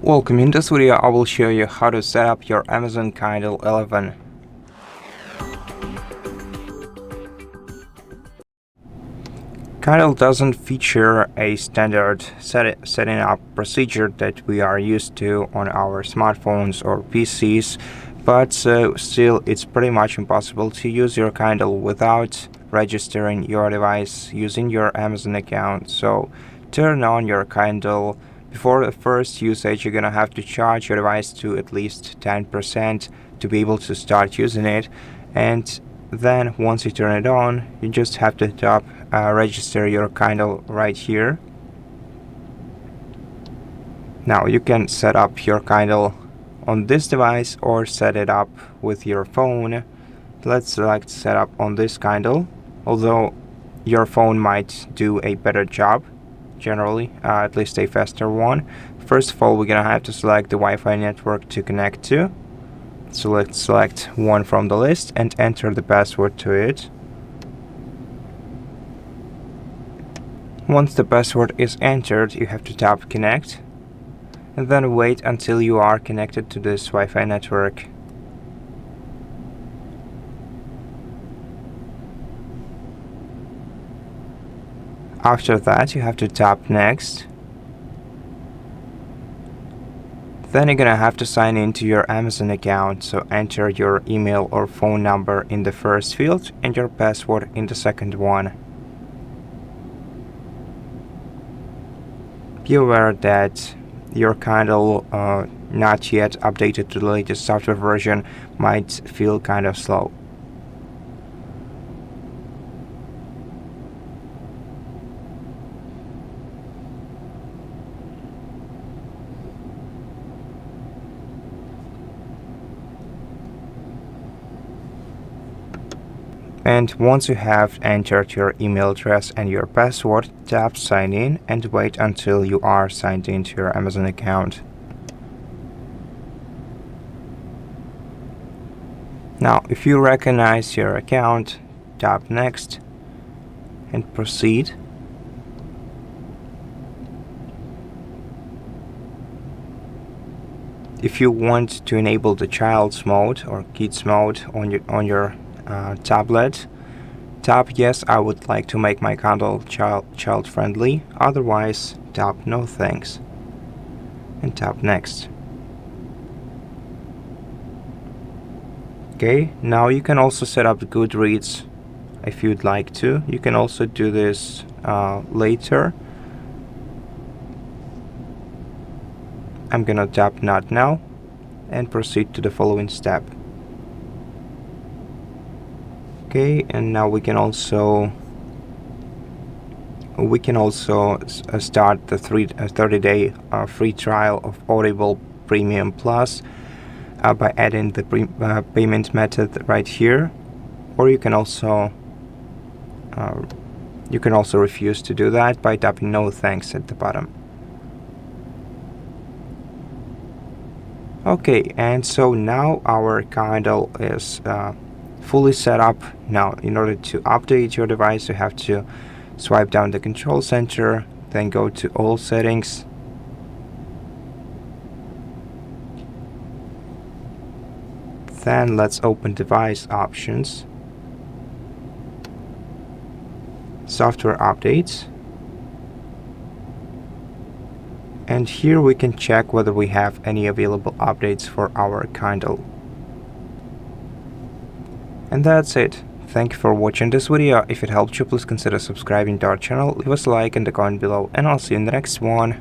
Welcome. In this video I will show you how to set up your Amazon Kindle 11. Kindle doesn't feature a standard setting up procedure that we are used to on our smartphones or PCs, but still it's pretty much impossible to use your Kindle without registering your device using your Amazon account. So turn on your Kindle. Before the first usage, you're gonna have to charge your device to at least 10% to be able to start using it, and then once you turn it on, you just have to tap register your Kindle right here. Now you can set up your Kindle on this device or set it up with your phone. Let's select set up on this Kindle, although your phone might do a better job generally, at least a faster one. First of all, we're gonna have to select the Wi-Fi network to connect to. So let's select one from the list and enter the password to it. Once the password is entered, you have to tap connect and then wait until you are connected to this Wi-Fi network. After that, you have to tap next. Then you're gonna have to sign in to your Amazon account, so enter your email or phone number in the first field and your password in the second one. Be aware that your Kindle not yet updated to the latest software version might feel kind of slow. And once you have entered your email address and your password, tap sign in and wait until you are signed into your Amazon account. Now, if you recognize your account, tap next and proceed. If you want to enable the child's mode or kids mode on your tablet, tap yes, I would like to make my Kindle child friendly, otherwise tap no thanks and tap next. Okay, now you can also set up Goodreads if you'd like to. You can also do this later. I'm gonna tap not now and proceed to the following step. Okay, and now we can also start the 30-day free trial of Audible Premium Plus by adding the payment method right here, or you can also refuse to do that by tapping no thanks at the bottom. Okay, and so now our Kindle is fully set up. Now, in order to update your device, you have to swipe down the control center, then go to all settings, then let's open device options, software updates, and here we can check whether we have any available updates for our Kindle. And that's it. Thank you for watching this video. If it helped you, please consider subscribing to our channel, leave us a like and a comment below, and I'll see you in the next one.